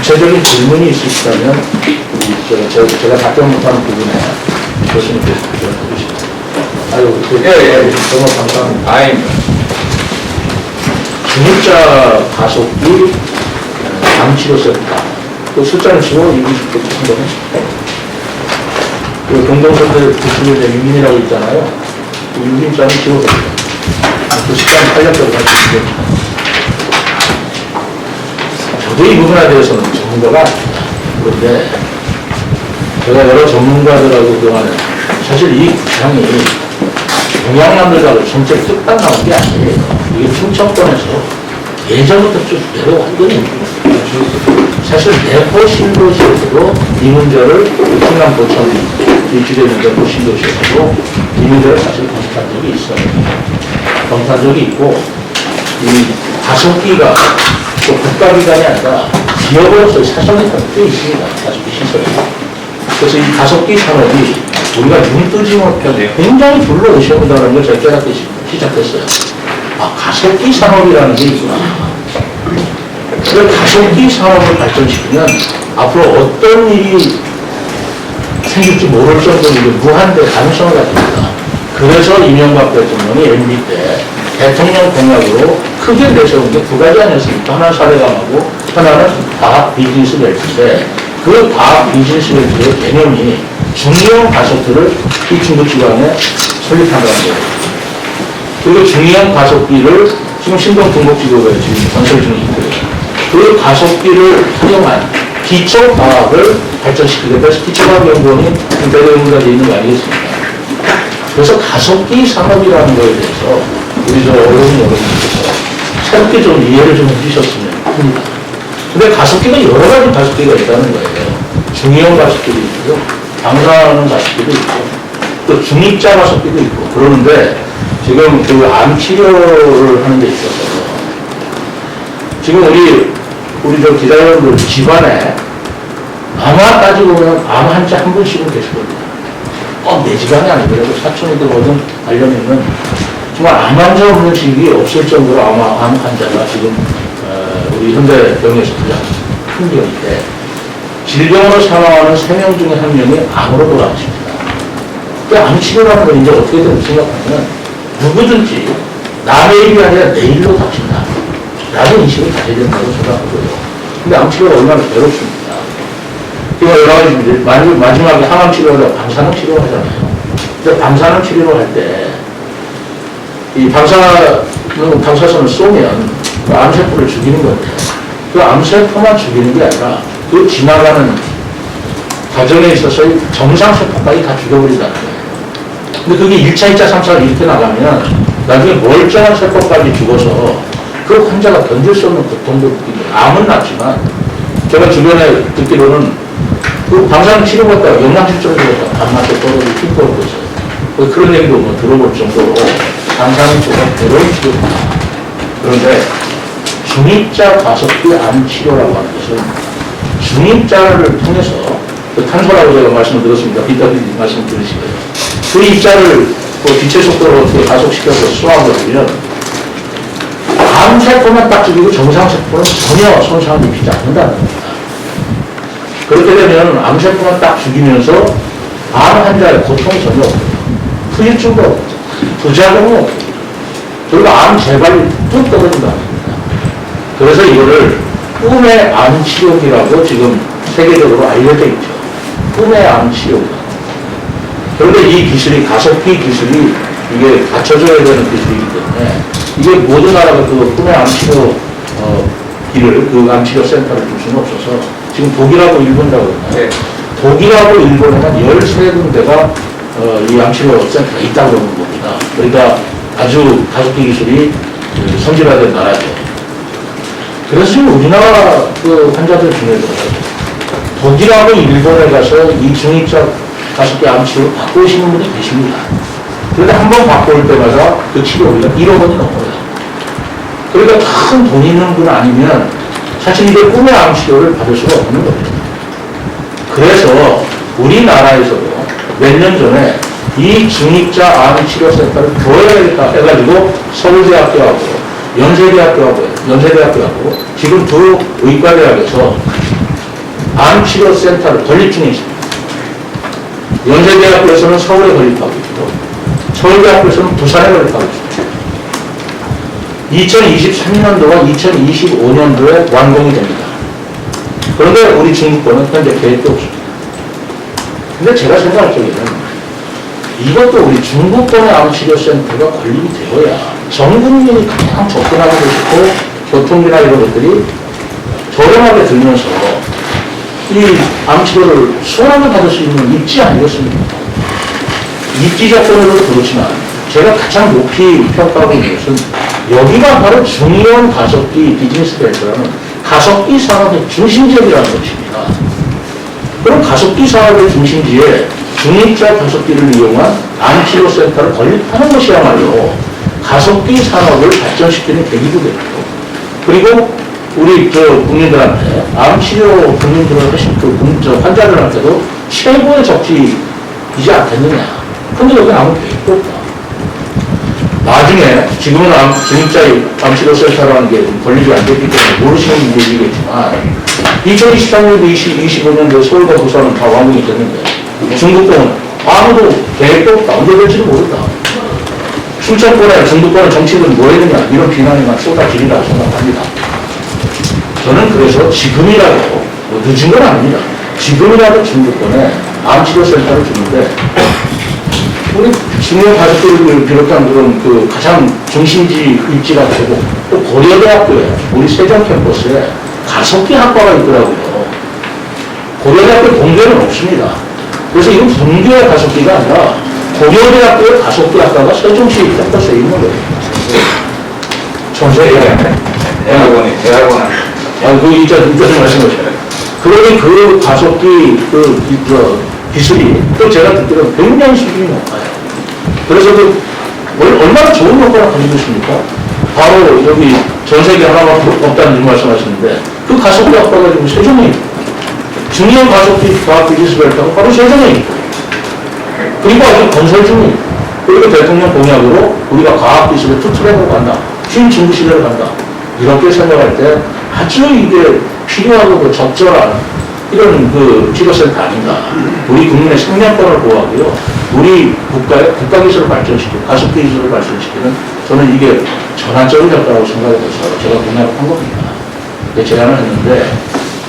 구체적인 질문이 있으시다면 제가 답변 못하는 부분에 교수님께서 답변을 해주십니다. 아유, 정말 감사합니다. 아닙니다. 중입자 가속기 암치료 세트. 그 숫자는 지워 읽으실 때 한번 그 동동선들 구축에 유민이라고 있잖아요. 그 유민자는 지워줍니다. 그 숫자는 탄력적으로 말씀드립니다. 저도 이 부분에 대해서는 전문가가 아닙니다. 그런데 제가 여러 전문가들하고 그동안에 사실 이 구청이 동양남들과도 전체 뚝딱 나온 게 아니에요. 이게 충청권에서 예전부터 쭉 내려왔던 일입니다. 사실 내포 신도시에서도 이 문제를 충남 고천이 일주일에 내포 신도시에서도 이 문제를 사실 검토한 적이 있어요. 검토한 적이 있고 이 가속기가 또 국가기관이 아니라 기업으로서의 사정이 돼 있습니다. 가속기 시설이. 그래서 이 가속기 산업이 우리가 눈 뜨지 못하게 굉장히 불러오셔본다는 걸 제가 깨닫기 시작했어요. 아, 가속기 산업이라는 게 있구나. 그 가속기 산업을 발전시키면 앞으로 어떤 일이 생길지 모를 정도로 무한대 가능성을 가집니다. 그래서 이명박 대통령이 MB 때 대통령 공약으로 크게 내세운 게 두 가지 아니었습니까? 하나는 사대강하고 하나는 과학 비즈니스 벨트인데 그 과학 비즈니스 벨트의 개념이 중형 가속기를 이 중부 지방에 설립한다는 거예요. 그리고 중형 가속기를 지금 신동 중국지구에 지금 건설 중에 있고요. 그 가속기를 활용한 기초과학을 발전시키게 해서 기초과학연구원이 대대연구가 있는 거 아니겠습니까? 그래서 가속기 산업이라는 거에 대해서 우리 여러분께서 새롭게 좀 이해를 좀 해주셨으면 합니다. 근데 가속기는 여러 가지 가속기가 있다는 거예요. 중형 가속기도 있고요. 방사하는 가속기도 있고, 또 중입자 가속기도 있고, 그러는데 지금 그 암 치료를 하는 데 있어서 지금 우리 저 기자 여러분들 집안에 아마 따지고 보면 암 환자 한 분씩은 계실 겁니다. 내 집안이 아니더라도 사촌이든 뭐든 관련있는 정말 암 환자 없는 집이 없을 정도로 암 환자가 지금 우리 현대병에서 가장 큰 병인데 질병으로 사망하는 3명 중에 1명이 암으로 돌아가십니다. 그 암 치료라는 건 이제 어떻게든 생각하면 누구든지 남의 일이 아니라 내 일로 닥친다 라는 인식을 가져야 된다고 생각하고요. 근데 암 치료가 얼마나 괴롭습니다. 그러니까 여러 가지 마지막에 항암 치료를 방사능 치료를 하잖아요. 근데 방사능 치료를 할 때 이 방사선을 쏘면 그 암세포를 죽이는 건데 그 암세포만 죽이는 게 아니라 그 지나가는 과정에 있어서의 정상세포까지 다 죽여버린다는 거예요. 근데 그게 1차, 2차, 3차 이렇게 나가면 나중에 멀쩡한 세포까지 죽어서 그 환자가 견딜 수 없는 고통도 느끼고 암은 낫지만 제가 주변에 듣기로는 그 방사능 치료받다가 영양실조를 받다가 밤낮에 떨어지고 힘들고 있어요. 그런 얘기도 뭐 들어볼 정도로 방사능 치료가 괴로운 치료입니다. 그런데 중입자 가속기 암 치료라고 하는 것은 중입자를 통해서 그 탄소라고 제가 말씀을 드렸습니다. 이따가 말씀을 드리시고요. 그 입자를 빛의 속도로 어떻게 가속시켜서 쏘아버리면 암세포만 딱 죽이고 정상세포는 전혀 손상을 입히지 않는다는 겁니다. 그렇게 되면 암세포만 딱 죽이면서 암 환자의 고통이 전혀 없고요. 후유증도 없고 부작용도 없고 그리고 암 재발이 뚝 떨어진다는 겁니다. 그래서 이거를 꿈의 암 치료기라고 지금 세계적으로 알려져 있죠. 꿈의 암 치료기. 그런데 이 기술이 가속기 기술이 이게 갖춰져야 되는 기술이기 때문에 이게 모든 나라가 그 꿈의 암 치료 기를 그 암 치료 센터를 줄 수는 없어서 지금 독일하고 일본이라고 그러나요? 독일하고 일본에만 13군데가 이 암치료 센터가 있다고 그러는 겁니다. 그러니까 아주 가속기 기술이 선진화된 나라죠. 그래서 지금 우리나라 그 환자들 중에서 독일하고 일본에 가서 이 중입자 가속기 암 치료를 받고 오시는 분이 계십니다. 그런데 한 번 받고 올 때마다 그 치료비가 1억 원이 넘어요. 그러니까 큰 돈 있는 분 아니면 사실 이게 꿈의 암 치료를 받을 수가 없는 겁니다. 그래서 우리나라에서도 몇 년 전에 이 중입자 암 치료 센터를 교회가 해가지고 서울대학교하고 연세대학교하고 지금 두 의과대학에서 암치료센터를 건립 중에 있습니다. 연세대학교에서는 서울에 건립하고 있고 서울대학교에서는 부산에 건립하고 있습니다. 2023년도와 2025년도에 완공이 됩니다. 그런데 우리 중국권은 현재 계획도 없습니다. 근데 제가 생각할 적에는 이것도 우리 중국권의 암치료센터가 건립이 되어야 전 국민이 가장 접근하고 싶고 교통비나 이런 것들이 저렴하게 들면서 이 암치료를 수월하게 받을 수 있는 입지 아니겠습니까? 입지 조건으로도 그렇지만 제가 가장 높이 평가하고 있는 것은 여기가 바로 중의원 가속기 비즈니스 벨트라는 가속기 산업의 중심지역이라는 것입니다. 그럼 가속기 산업의 중심지에 중립자 가속기를 이용한 암치료센터를 건립하는 것이야말로 가속기 산업을 발전시키는 계기도 되고, 그리고 우리 국민들한테 암치료 국민들을 하신 환자들한테도 최고의 적지이지 않겠느냐. 근데 여기 아무 계획도 없다. 나중에 지금은 중립자 암치료센터라는 게 건립이 안 됐기 때문에 모르시는 분들이겠지만 2023년도 2025년도에 서울과 부산은 다 완공이 됐는데 중국권은 아무도 계획도 없다. 언제 될지도 모른다. 춘천권에 중국권의 정치인은 뭐 했느냐 이런 비난이만 쏟아지리라고 생각합니다. 저는 그래서 지금이라도 뭐 늦은 건 아닙니다. 지금이라도 중국권에 암치료센터를 주는데 우리 중요 가족들을 비롯한 그런 가장 중심지 입지가 되고 또 고려대학교에 우리 세종 캠퍼스에 가속기 학과가 있더라고요. 고려대학교 동교는 없습니다. 그래서 이건 동교의 가속기가 아니라 고려대학교의 가속기 학과가 세종시 캠퍼스에 있는 거예요. 대학원. 그 이자 좀 말씀하시네. 그러니 그 가속기 기술이 또 제가 듣기로 굉장히 수준이 높아요. 그래서 얼마나 좋은 효과를 가지고 있습니까? 바로 여기 전 세계 하나만 없다는 말씀하시는데 그 가속기 학과가 지금 세종에 있고 중요한 가속기 과학 비즈니스 벨트가 바로 세종에 있고 그리고 아직 건설 중에 있고 그리고 대통령 공약으로 우리가 과학 기술의 투트랙으로 간다. 신진부 시대로 간다. 이렇게 생각할 때 아주 이게 필요하고 적절한 이런 치료센터 아닌가. 우리 국민의 생명권을 보호하고요. 우리 국가 기술을 발전시키고 가속기 기술을 발전시키는 저는 이게 전환적인 효과라고 생각해서 제가 공약을 한 겁니다. 제안을 했는데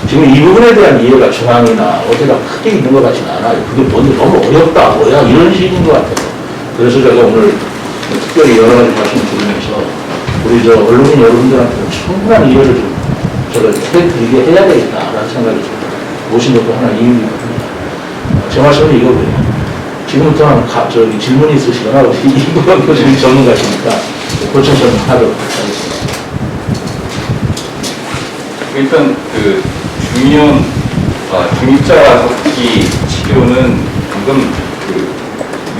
지금 이 부분에 대한 이해가 중앙이나 어디가 크게 있는 것 같지는 않아요. 그게 너무 어렵다 뭐야 이런 식인 것 같아요. 그래서 제가 오늘 특별히 여러 가지 말씀을 드리면서 우리 언론인 여러분들한테는 충분한 이해를 좀 제가 해드리게 해야 되겠다라는 생각이 듭니다. 모신 것도 하나 이유이거든요. 제 말씀은 이거고요. 지금부터 질문이 있으시거나 이구경 교수님 전문가시니까 고청 설명하도록 하겠습니다. 일단 중립자 가속기 치료는 방금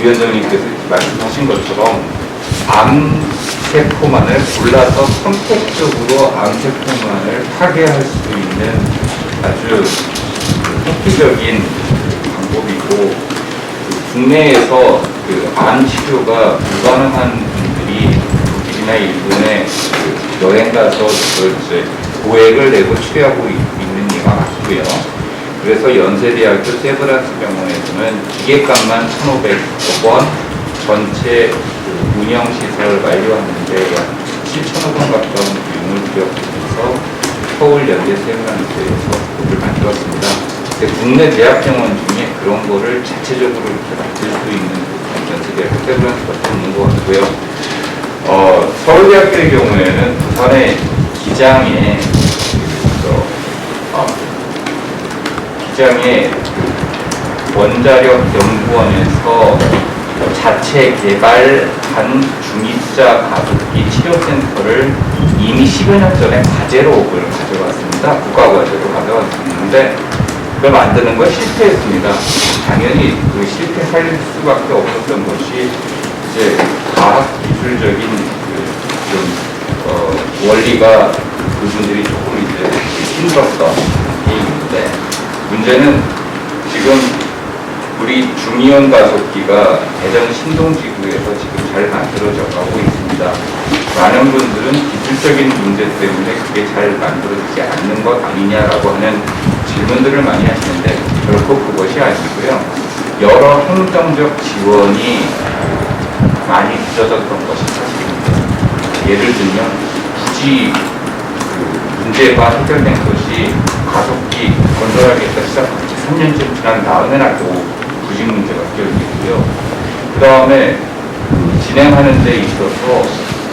위원장님께서 말씀하신 것처럼 암세포만을 골라서 선택적으로 암세포만을 타개할 수 있는 아주 획기적인 방법이고 국내에서 암 치료가 불가능한 분들이 독일이나 일본에 여행 가서 이제 고액을 내고 치료하고 있는 이가 맞고요. 그래서 연세대학교 세브란스 병원에서는 기계값만 1,500억 원, 전체 운영시설 완료하는데 약 7,000억 원 가까운 비용을 들여서 서울연대 세브란스에서 그걸 만들었습니다. 국내 대학병원 중에 그런 거를 자체적으로 이렇게 만들 수 있는 연세대학교 세브란스밖에 없는 것 같고요. 서울대학교의 경우에는 부산의 기장에 원자력 연구원에서 자체 개발한 중립자 가속기 치료센터를 이미 10여 년 전에 과제로 그걸 가져왔습니다. 국가과제로 가져왔는데 그걸 만드는 건 실패했습니다. 당연히 실패할 수밖에 없었던 것이 이제 과학기술적인 원리가 그분들이 조금 이제 힘들었던 게 있는데 문제는 지금 우리 중이온 가속기가 대전 신동지구에서 지금 잘 만들어져 가고 있습니다. 많은 분들은 기술적인 문제 때문에 그게 잘 만들어지지 않는 것 아니냐라고 하는 질문들을 많이 하시는데 결코 그것이 아니고요. 여러 행정적 지원이 많이 늦어졌던 것이 사실입니다. 예를 들면 굳이 그 문제가 해결된 것이 가속기 건설하겠다 시작한 지 3년쯤 지난 다음에나 또 굳이 문제가 끼어있고요. 그 다음에 진행하는 데 있어서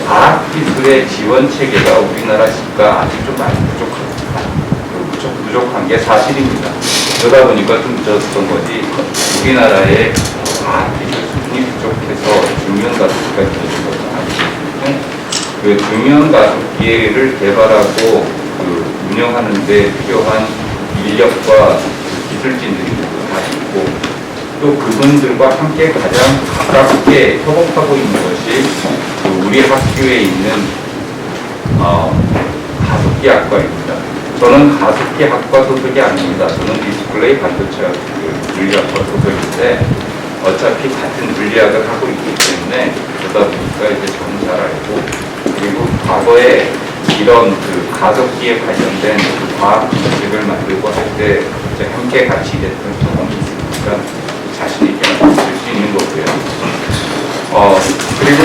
과학기술의 지원 체계가 우리나라 시가 아직 좀 많이 부족한 게 사실입니다. 그러다 보니까 좀 늦었던 거지, 우리나라의 과학기술 수준이 부족해서 중요한 가속기가 늦어진 것은 아니기 때문에 그 중요한 가속기를 개발하고 운영하는 데 필요한 인력과 기술진들이 다 있고, 또 그분들과 함께 가장 가깝게 협업하고 있는 것이 우리 학교에 있는 가속기학과입니다. 저는 가속기학과 소속이 아닙니다. 저는 디스플레이 반도체 물리학과 소속인데 어차피 같은 물리학을 하고 있기 때문에 그러다 보니까 이제 저는 잘 알고, 그리고 과거에 이런 그 가속기에 관련된 과학 정책을 만들고 할 때 함께 같이 일했던 경험이 있으니까 자신 있게 말씀드릴 수 있는 거고요. 그리고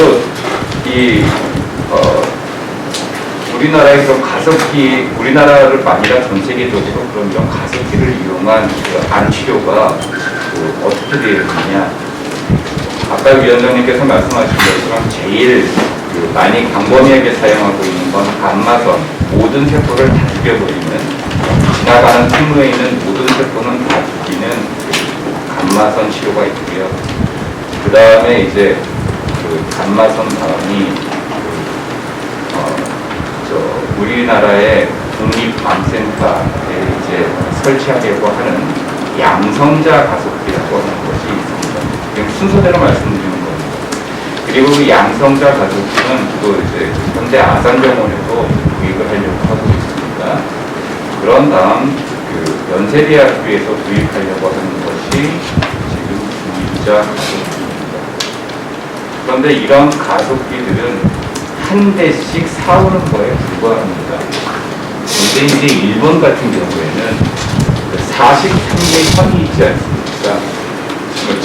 우리나라의 그런 가습기, 우리나라를 아니라 전 세계적으로 그런 이런 가습기를 이용한 그 암 치료가 어떻게 되어 있느냐. 아까 위원장님께서 말씀하신 것처럼 제일 많이 광범위하게 사용하고 있는 건 감마선, 모든 세포를 다 죽여버리는, 지나가는 tumor에 있는 모든 세포는 다 죽이는 감마선 치료가 있고요. 그 다음에 이제 그 감마선 다음이 우리나라의 국립암센터에 이제 설치하려고 하는 양성자 가속기라고 하는 것이 있습니다. 지금 순서대로 말씀드리는 겁니다. 그리고 그 양성자 가속기는 또 이제 현대 아산병원에서 도입을 하려고 하고 있습니다. 그런 다음 그 연세대학교에서 도입하려고 하는 것이 지금 구입자 가속기입니다. 그런데 이런 가속기들은 한 대씩 사오는 거에 불과합니다. 근데 이제 일본 같은 경우에는 43개 선이 있지 않습니까?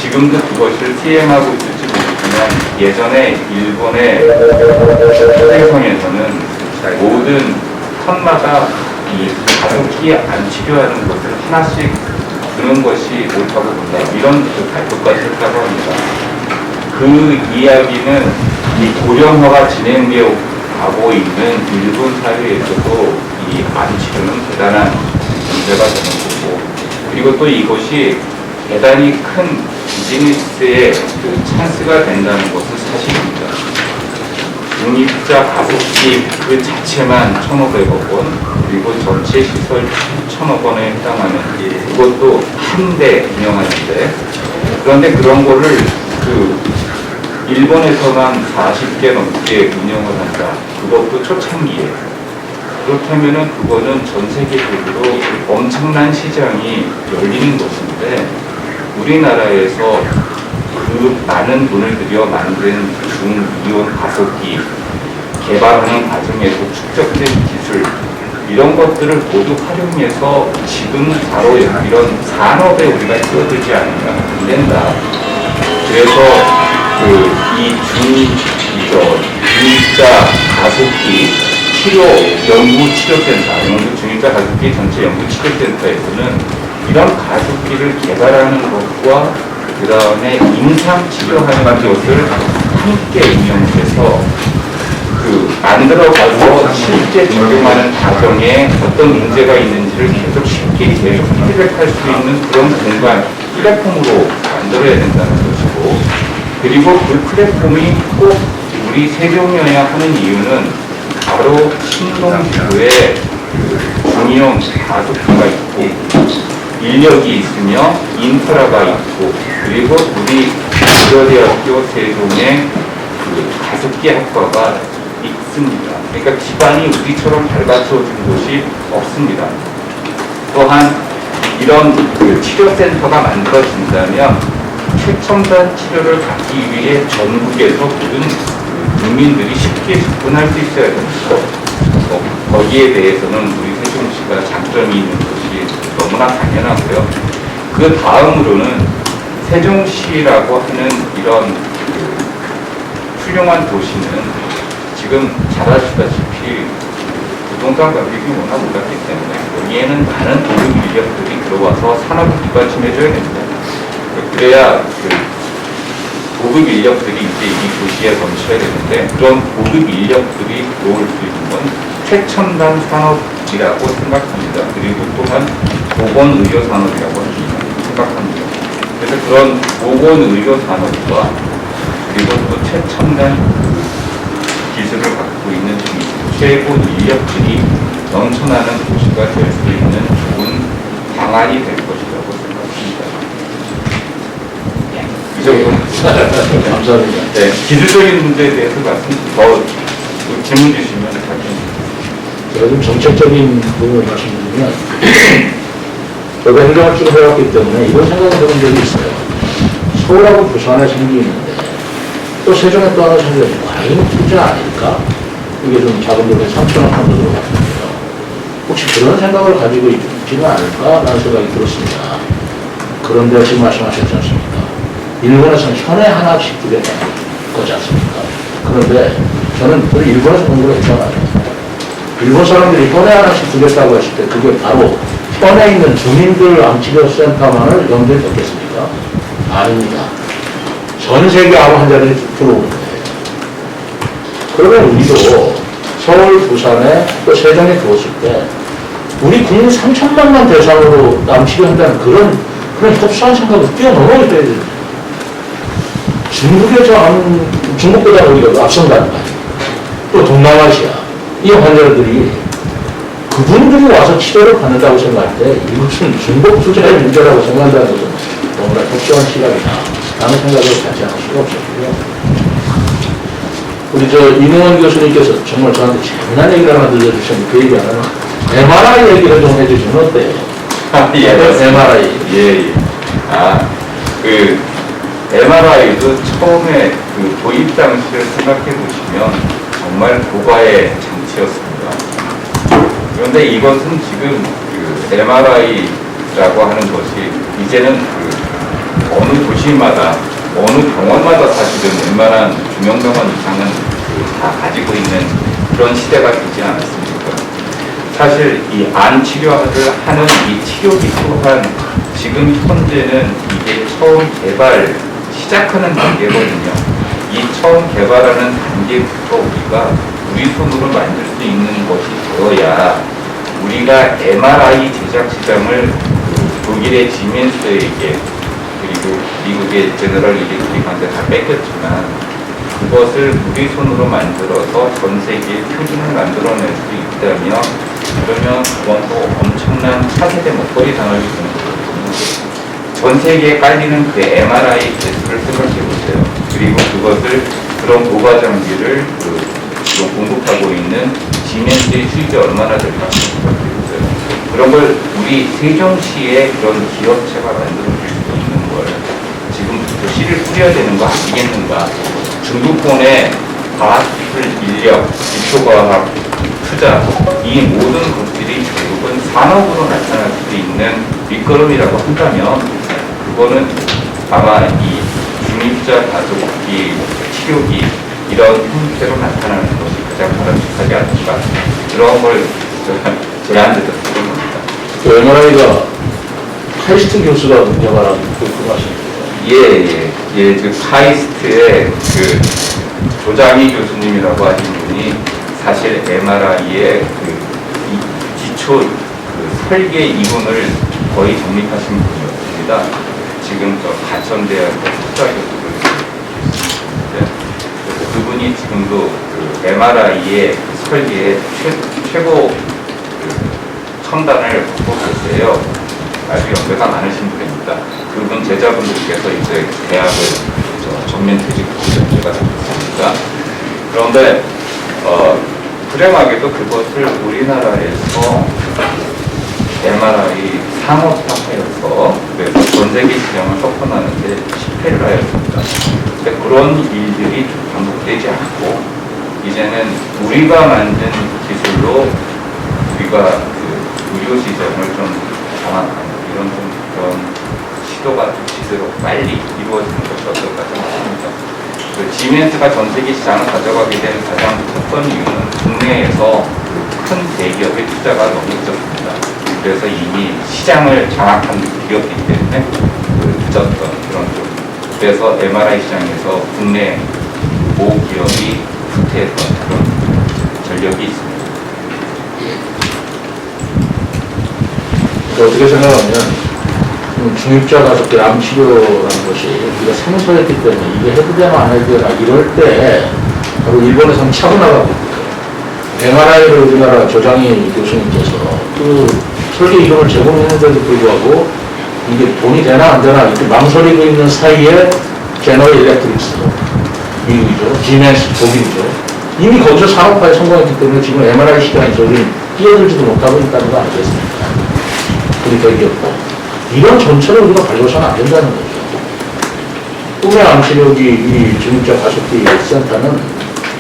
지금도 그것을 시행하고 있을지 모르지만 예전에 일본의 해상에서는 모든 선마다 이 가속기 안 치료하는 것을 하나씩 주는 것이 옳다고 본다. 이런 발표까지 했다고 합니다. 그 이야기는 이 고령화가 진행되어 가고 있는 일본 사회에서도 이 암 치료는 대단한 문제가 되는 거고, 그리고 또 이것이 대단히 큰 비즈니스의 그 찬스가 된다는 것은 사실입니다. 중립자 가속기 그 자체만 1,500억 원, 그리고 전체 시설 1,000억 원에 해당하는 그것도 한 대 운영하는데, 그런데 그런 거를 일본에서만 40개 넘게 운영을 한다. 그것도 초창기에. 그렇다면은 그거는 전 세계적으로 엄청난 시장이 열리는 것인데, 우리나라에서 그 많은 돈을 들여 만든 중이온 가속기 개발하는 과정에서 축적된 기술, 이런 것들을 모두 활용해서 지금 바로 이런 산업에 우리가 끼어들지 않으면 안 된다. 그래서 이 중립자 가속기 치료 연구치료센터, 중립자 가속기 전체 연구치료센터에서는 이런 가속기를 개발하는 것과 그 다음에 임상 치료하는 것을 함께 운영해서 만들어가서 실제 적용하는 과정에 어떤 문제가 있는지를 쉽게 피드백할 수 있는 그런 공간, 플랫폼으로 만들어야 된다는 것이고, 그리고 그 플랫폼이 꼭 우리 세종여야 하는 이유는 바로 신동주에 중이용 가속기가 있고, 인력이 있으며 인프라가 있고, 그리고 우리 고려대학교 세종의 가속기 학과가 있습니다. 그러니까 기반이 우리처럼 밟아쳐진 곳이 없습니다. 또한 이런 치료센터가 만들어진다면 최첨단 치료를 받기 위해 전국에서 모든 국민들이 쉽게 접근할 수 있어야 됩니다. 거기에 대해서는 우리 세종시가 장점이 있는 것이 너무나 너무나 당연하고요. 그 다음으로는 세종시라고 하는 이런 훌륭한 도시는 지금 잘 아시다시피 부동산 가격이 워낙 올랐기 때문에 여기에는 많은 고급 인력들이 들어와서 산업을 뒷받침해줘야 됩니다. 그래야 고급 인력들이 이제 이 도시에 넘쳐야 되는데 그런 고급 인력들이 들어올 수 있는 건 최첨단 산업이라고 생각합니다. 그리고 또한 보건의료산업이라고 생각합니다. 그래서 그런 보건의료산업과 그리고 또 최첨단 기술을 갖고 있는 최고 인력들이 넘쳐나는 도시가 될 수 있는 좋은 방안이 될 것이라고 생각합니다. 이 정도. 감사합니다. 네, 기술적인 문제에 대해서 더 질문 주시면 제가 좀 정책적인 부분을 말씀드리면 저희가 행정을 쭉 해왔기 때문에 이런 생각을 해본 적이 있어요. 서울하고 부산에 생기는데 또 세종에 또 하나 생겨서 과연 투자 아닐까? 이게 좀 작은 돈에 3천억 정도 들어갔거든요. 혹시 그런 생각을 가지고 있지는 않을까라는 생각이 들었습니다. 그런데 지금 말씀하셨지 않습니까? 일본에서는 현에 하나씩 두개 거지 않습니까? 그런데 저는 그 일본에서 공부를 했잖아요. 일본 사람들이 현에 하나씩 두겠다고 했을 때 그게 바로 현에 있는 주민들 암치료센터만을 염두에 뒀겠습니까? 아닙니다. 전 세계 암 환자들이 들어오는 거예요. 그러면 우리도 서울, 부산에 또 세종에 들어왔을 때 우리 국민 3천만 명 대상으로 암 치료한다는 그런 협소한 생각을 뛰어넘어야 돼요. 중국의 중국보다 우리가 앞선다는 거 아니에요. 또 동남아시아 이 환자들이 그분들이 와서 치료를 받는다고 생각할 때 이것은 중국 투자의 문제라고 생각한다는 것은 너무나 협소한 시각이다 라는 생각을 같이 할 수가 없었고요. 우리 이능원 교수님께서 정말 저한테 재미난 얘기를 하나 들려주셨는데 그 얘기 하나는 MRI 얘기를 좀 해주시면 어때요? 예, MRI. 예. MRI도 처음에 도입 당시를 생각해 보시면 정말 고가의 장치였습니다. 그런데 이것은 지금 MRI라고 하는 것이 이제는 어느 도시마다 어느 병원마다 사실은 웬만한 중형병원 이상은 다 가지고 있는 그런 시대가 되지 않았습니까? 사실 이 암 치료를 하는 이 치료기 또한 지금 현재는 이게 처음 시작하는 단계거든요. 이 처음 개발하는 단계부터 우리가 우리 손으로 만들 수 있는 것이 되어야 우리가 MRI 제작 시장을 독일의 지멘스에게 그리고 미국의 제너럴 일렉트릭한테 다 뺏겼지만 그것을 우리 손으로 만들어서 전 세계에 표준을 만들어낼 수 있다면 그러면 그건 또 엄청난 차세대 먹거리 당할 수 있는 거거든요. 전 세계에 깔리는 그 MRI 기술을 생각해 보세요. 그리고 그것을 그런 고가 장비를 공급하고 있는 지멘스의 수익이 얼마나 될까 생각해 보세요. 그런 걸 우리 세종시에 그런 기업체가 만들어줄 수 있는 걸 지금부터 씨를 뿌려야 되는 거 아니겠는가. 중부권의 과학기술 인력, 기초과학 투자 이 모든 것들이 결국은 산업으로 나타날 수 있는 밑거름이라고 한다면 그거는 아마 이 중립자 가족기, 치료기 이런 형태로 나타나는 것이 가장 바람직하지 않을까 그런 걸 제안드렸던 겁니다. 그 MRI가 카이스트 교수가 개발한 그 말씀이에요. 예, 카이스트의 조장희 교수님이라고 하신 분이 사실 MRI의 기초 설계 이론을 거의 정립하신 분이었습니다. 지금 가천대학교 석사 교수를 있는데 그분이 지금도 MRI의 설계의 최고 첨단을 갖고 계세요. 아주 연배가 많으신 분입니다. 그분 제자분들께서 이제 대학을 전면 퇴직하고 연배가 됐습니다. 그런데 불행하게도 그것을 우리나라에서 MRI 상업화해서 그래서 전 세계 시장을 섞어나는데 실패를 하였습니다. 근데 그런 일들이 좀 반복되지 않고 이제는 우리가 만든 기술로 우리가 의료 시장을 좀 장악하는 빨리 이루어지는 것이 어떨까 생각합니다. 지멘트가 전 세계 시장을 가져가게 된 가장 첫 번째 이유는 국내에서 큰 대기업의 투자가 너무 있었습니다. 그래서 이미 시장을 장악한 기업이기 때문에 늦었던 그런 쪽. 그래서 MRI 시장에서 국내 모 기업이 후퇴했던 그런 전력이 있습니다. 어떻게 생각하면 중입자 가족들 암 치료라는 것이 우리가 생소했기 때문에 이게 해도 되나 안 해도 되나 이럴 때 바로 일본에서는 차고 나가고 있고요. MRI를 우리나라 조장희 교수님께서 그 설계 이론을 제공했는데도 불구하고 이게 돈이 되나 안 되나 이렇게 망설이고 있는 사이에 제너럴 일렉트릭스 미국이죠. 지멘스 독일이죠. 이미 거기서 산업화에 성공했기 때문에 지금 MRI 시장에 저기 끼어들지도 못하고 있다는 거 아니겠습니까? 우리 대기업도. 이런 전체를 우리가 발견해서는 안 된다는 거죠. 꿈의 암치료기 이 중입자 가속기 센터는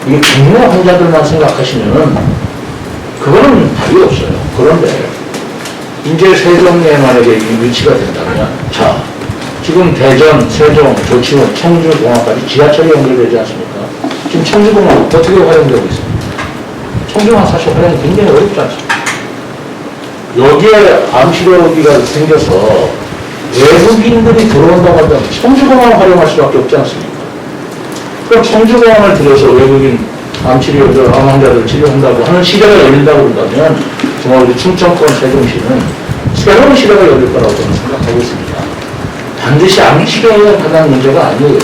이게 국내 환자들만 생각하시면은 그거는 답이 없어요. 그런데 이제 세종에 만약에 이 위치가 된다면 자 지금 대전, 세종, 조치원, 청주공항까지 지하철이 연결되지 않습니까? 지금 청주공항 어떻게 활용되고 있습니까? 청주공항 사실 활용이 굉장히 어렵지 않습니까? 여기에 암치료기가 생겨서 외국인들이 들어온다고 한다면 청주공항을 활용할 수밖에 없지 않습니까? 그럼 청주공항을 들여서 외국인 암치료, 암 환자들 치료한다고 하는 시대가 열린다고 한다면 정말 우리 충청권 세종시는 새로운 시대가 열릴 거라고 저는 생각하고 있습니다. 반드시 암치료에 관한 문제가 아니에요.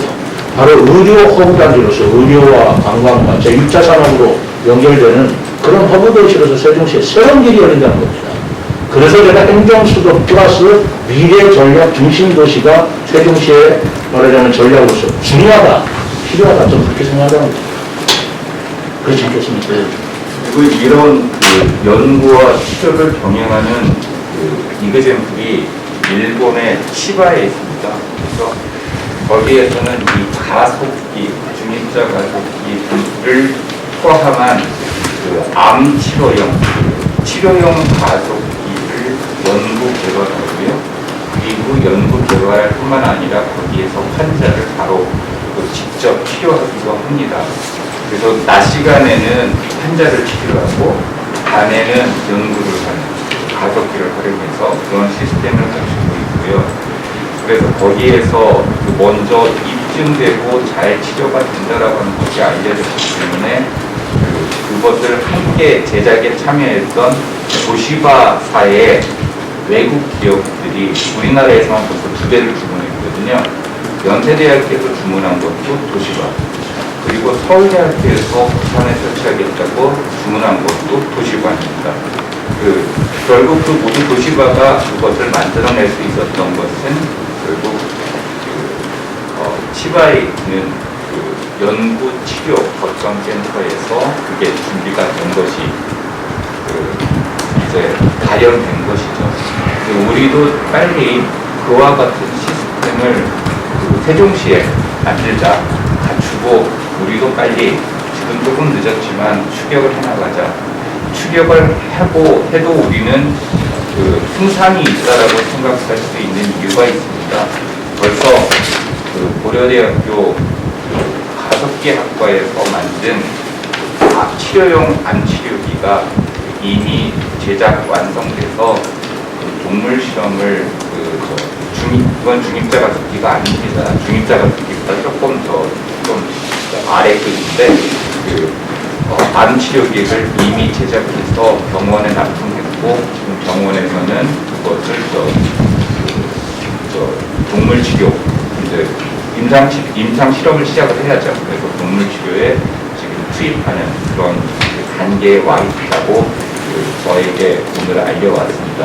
바로 의료 허브 단지로서 의료와 관광과 제6차 산업으로 연결되는 그런 허브 도시로서 세종시에 새로운 길이 열린다는 겁니다. 그래서 제가 행정수도 플러스 미래 전략 중심 도시가 세종시에 말하자면 전략으로서 중요하다, 필요하다, 좀 그렇게 생각하는 거죠. 그렇지 않겠습니까? 그리고 이런 연구와 치료를 병행하는 이그젠플이 일본의 치바에 있습니다. 그래서 거기에서는 이 가속기, 중입자 가속기를 포함한 암 치료용 가속기를 연구 개발하고요. 그리고 연구 개발뿐만 아니라 거기에서 환자를 바로 직접 치료하기도 합니다. 그래서 낮 시간에는 환자를 치료하고 밤에는 연구를 하는 가속기를 활용해서 그런 시스템을 갖추고 있고요. 그래서 거기에서 먼저 입증되고 잘 치료가 된다라고 하는 것이 알려졌기 때문에 그것을 함께 제작에 참여했던 도시바사의 외국 기업들이 우리나라에서만 벌써 2배를 주문했거든요. 연세대학교에서 주문한 것도 도시바, 그리고 서울대학교에서 부산에 설치하겠다고 주문한 것도 도시바입니다. 결국 그 모든 도시바가 그것을 만들어낼 수 있었던 것은 결국 치바에 있는 연구치료 거점센터에서 그게 준비가 된 것이 이제 발현된 것이죠. 우리도 빨리 그와 같은 시스템을 세종시에 만들자, 갖추고 우리도 빨리 지금 조금 늦었지만 추격을 해나가자. 추격을 해도 우리는 승산이 있다라고 생각할 수 있는 이유가 있습니다. 벌써 고려대학교 가속기 학과에서 만든 치료용 암치료기가 이미 제작 완성돼서 동물 실험을 이건 중입자 가속기가 아닙니다. 중입자 가속기보다 조금 아래 급인데 암 치료기를 이미 제작해서 병원에 납품했고 지금 병원에서는 그것을 동물 치료 이제 임상 실험을 시작을 해야죠. 그래서 동물 치료에 지금 투입하는 그런 단계에 와 있다고 저에게 오늘 알려왔습니다.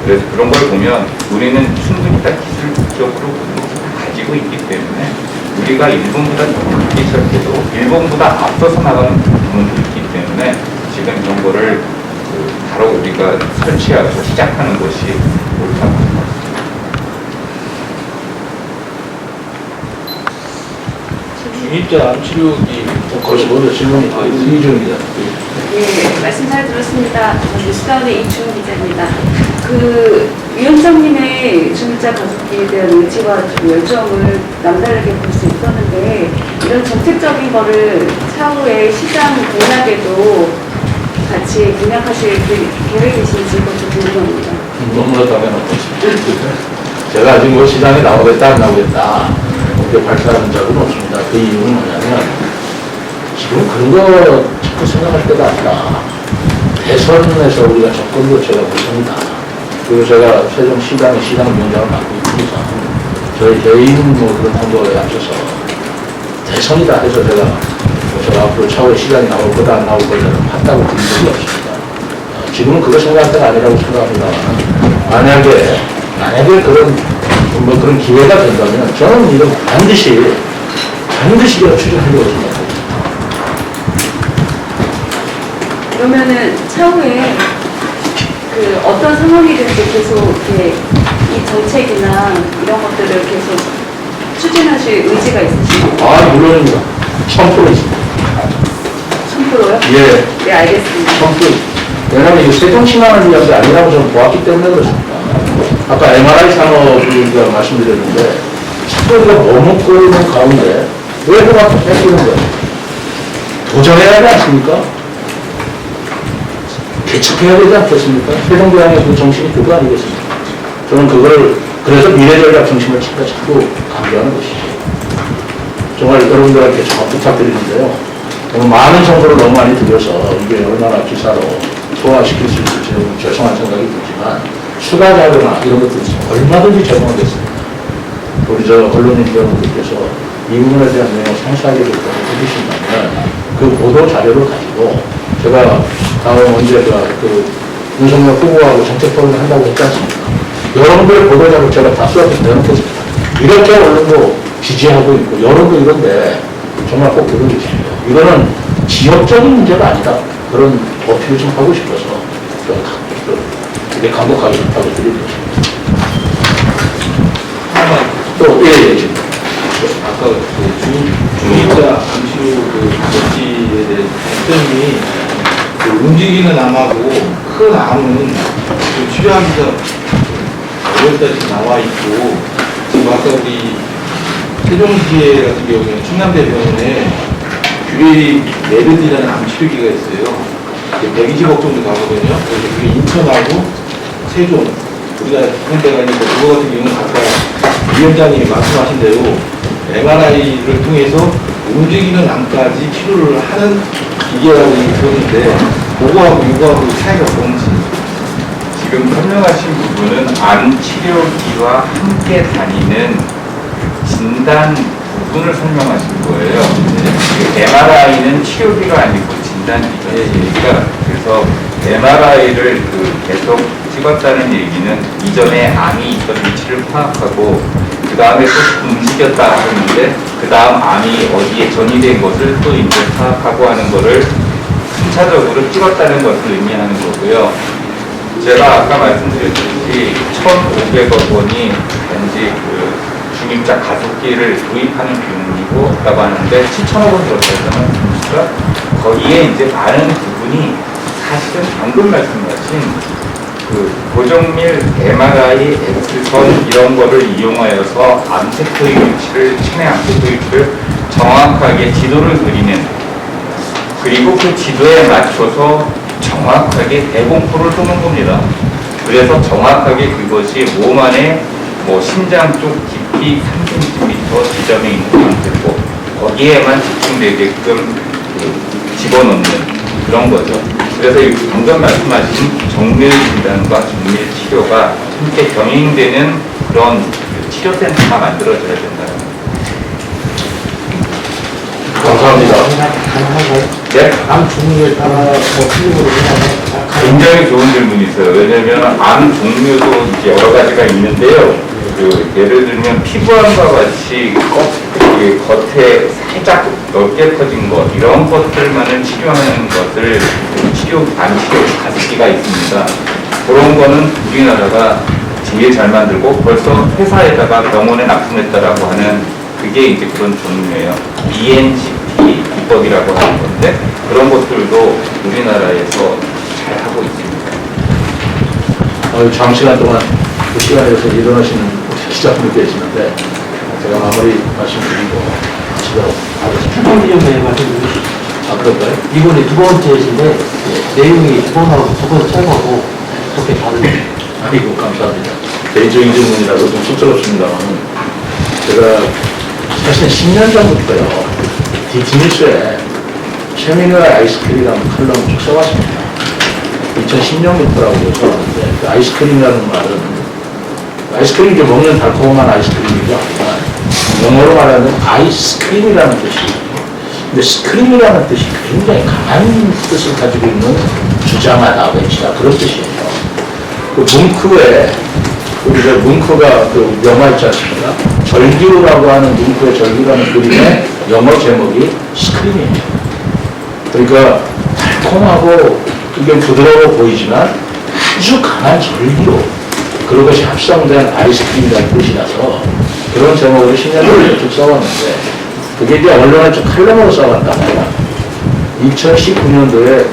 그래서 그런 걸 보면 우리는 충분히 다 기술적으로 가지고 있기 때문에 우리가 일본보다 조금 늦게 시작해도 일본보다 앞서서 나가는 부분도 있기 때문에 지금 이런 거를 바로 우리가 설치하고 시작하는 것이 옳다고 생각합니다. 중입자 암치료기 거기서 먼저 질문이 이준입니다. 말씀 잘 들었습니다. 뉴스타운의 이충 기자입니다. 위원장님의 기존의 중일자 가족기에 대한 의지와 좀 열정을 남다르게 볼 수 있었는데 이런 정책적인 거를 차후에 시장 공약에도 같이 공약하실 계획이신지 그것도 궁금합니다. 너무나 당연한 것입니다. 제가 아직 뭐 시장에 나오겠다 안 나오겠다 이렇게 발표하는 적은 없습니다. 그 이유는 뭐냐면 지금 그런 거 자꾸 생각할 때가 아니라 대선에서 우리가 정권도 제가 못합니다. 그리고 제가 세종시장의 시장위원장을 맡고 있으니까 저희 개인 뭐 그런 행보에 앞서서 대선이다 해서 제가 앞으로 차후에 시장이 나올 거다 안 나올 거다는 판다고 드린 적이 없습니다. 지금은 그거 생각할 때가 아니라고 생각합니다. 만약에 그런 기회가 된다면 저는 이런 반드시 이거 추진하려고 생각합니다. 그러면은 차후에 그 어떤 상황이든지 계속 이렇게 이 정책이나 이런 것들을 계속 추진하실 의지가 있으신가요? 물론입니다. 1000% 있습니다. 1000%요? 예. 네, 알겠습니다. 1000%. 왜냐하면 이거 세종시만을 위한 게 아니라고 저는 보았기 때문에 그렇습니다. 아까 MRI 산업을 말씀드렸는데, 자꾸 우리가 머뭇고 있는 가운데 왜 그가 뺏기는 거예요? 도전해야 하지 않습니까? 개척해야 되지 않겠습니까? 세종대왕의 그 정신이 그거 아니겠습니까? 저는 그래서 미래전략 정신을 자꾸 강조하는 것이죠. 정말 여러분들한테 좀 부탁드리는데요. 너무 많은 정보를 너무 많이 드려서 이게 얼마나 기사로 소화시킬 수 있을지 죄송한 생각이 들지만 추가 자료나 이런 것들 얼마든지 제공하겠습니다. 우리 언론인 여러분들께서 이 부분에 대한 내용을 상세하게 해주신다면 그 보도 자료를 가지고 제가 다음 언제 윤석열 후보하고 정책 토론을 한다고 했지 않습니까? 여러분들의 보도 자료 제가 다 수업에 내놓겠습니다. 이렇게 언론도 지지하고 있고 여론도 이런데 정말 꼭 들어주십시오. 이거는 지역적인 문제가 아니다. 그런 어필을 좀 하고 싶어서 이렇게 간곡하게 부탁을 드리고 또 지금 아까 중위자 암시로 가족기에 대한 장점이 움직이는 암하고 큰 암은 치료하기가 어렵다시 나와 있고 지금 아까 우리 세종시에 같은 경우에는 충남대병원에 규리 메르디라는 암 치료기가 있어요. 120억 정도 가거든요. 그래서 그게 인천하고 세종 우리가 그런 데가 있는데 그거 같은 경우는 아까 위원장님이 말씀하신 대로 MRI를 통해서 움직이는 암까지 치료를 하는 기계라고 들었는데 그거하고 이거하고 차이가 뭔지 지금 설명하신 부분은 암 치료기와 함께 다니는 진단 부분을 설명하신 거예요. MRI는 치료기가 아니고 진단기가 그래서 MRI를 계속 찍었다는 얘기는 이전에 암이 있던 위치를 파악하고 그 다음에 또 움직였다 하는데 그 다음 암이 어디에 전이된 것을 또 이제 파악하고 하는 거를 순차적으로 찍었다는 것을 의미하는 거고요. 제가 아까 말씀드렸듯이 1,500억 원이 단지 중입자 가속기를 도입하는 비용이고 라고 하는데 7천억 원 들었다는 분수가 거기에 이제 많은 부분이 사실은 방금 말씀하신 고정밀 MRI, 엑스선 이런 거를 이용하여서 암세포의 위치를, 체내 암세포의 위치를 정확하게 지도를 그리는 그리고 그 지도에 맞춰서 정확하게 대공포를 쏘는 겁니다. 그래서 정확하게 그것이 몸 안에 심장 쪽 깊이 3cm 지점에 있는 암세포 거기에만 집중되게끔 집어넣는 그런 거죠. 그래서 방금 말씀하신 정밀 진단과 정밀 치료가 함께 병행되는 그런 치료센터가 만들어져야 된다는 감사합니다. 네? 암 종류에 따라 필요로 굉장히 좋은 질문이세요. 왜냐하면 암 종류도 이제 여러 가지가 있는데요. 예를 들면 피부암과 같이 겉에 살짝 넓게 퍼진 것 이런 것들만을 치료하는 것을 암 치료 가습기가 있습니다. 그런 거는 우리나라가 제일 잘 만들고 벌써 회사에다가 병원에 납품했다라고 하는 그게 이제 그런 종류예요. ENCP 기법이라고 하는 건데 그런 것들도 우리나라에서 잘 하고 있습니다. 장시간 동안 시간에서 일어나시는 우리 기자분들 계시는데 제가 마무리 말씀드리고 마치도록 하겠습니다. 출판기념회 말씀드리겠습니다. 아, 그럴까요? 이번에 두 번째신데 내용이 두 번 최고고 그렇게 다른 아이고, 감사합니다. 개인적인 질문이라서 좀 쑥스럽습니다만 제가 사실 10년 전부터요, 디티뉴스에 최민호의 아이스크림이라는 칼럼을 쭉 써왔습니다. 2010년부터라고 써왔는데 그 아이스크림이라는 말은 아이스크림이 이제 먹는 달콤한 아이스크림이죠. 하지만 영어로 말하는 아이스크림이라는 뜻이거든요. 근데 스크림이라는 뜻이 굉장히 강한 뜻을 가지고 있는 주장하다, 외치다 그런 뜻이에요. 그 뭉크에 우리 저 뭉크가 그 영화 있지 않습니까? 절규라고 하는 뭉크의 절규라는 그림의 영어 제목이 스크림이에요. 그러니까 달콤하고 그게 부드러워 보이지만 아주 강한 절규 그런 것이 합성된 아이스크림이라는 뜻이라서 그런 제목으로 10년 전에 쭉 써왔는데 그게 이제 언론에 좀 칼럼으로 써왔다가 2019년도에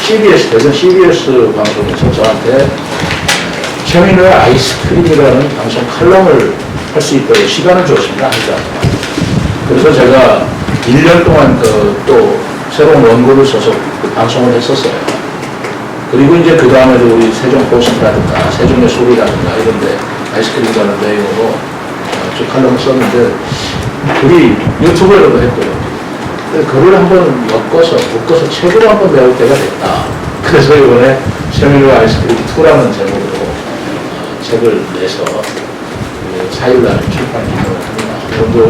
CBS, 대선 CBS 방송에서 저한테 최민호의 아이스크림이라는 방송 칼럼을 할 수 있도록 시간을 줬습니다. 한 달 동안. 그래서 제가 1년 동안 또 새로운 원고를 써서 그 방송을 했었어요. 그리고 이제 그 다음에도 우리 세종포스트라든가 세종의 소리라든가 이런데 아이스크림 관련 내용으로 쭉 칼럼을 썼는데 우리 유튜브에도 했고요. 글을 한번 묶어서 책으로 한번 내올 때가 됐다. 그래서 이번에 최민호 아이스크림 2라는 제목으로 책을 내서 4일날 출판을 합니다. 여러분들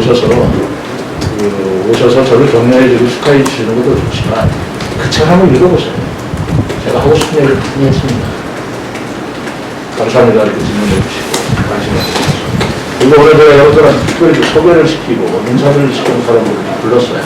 오셔서 저를 격려해주고 축하해 주시는 것도 좋지만 그 책 한번 읽어보세요. 제가 하고 싶은 얘기를 많이 했습니다. 감사합니다. 이렇게 질문해 주시고 관심 가져주셔서. 그리고 오늘 제가 여러분들한테 특별히 소개를 시키고 인사를 시키는 사람을 불렀어요.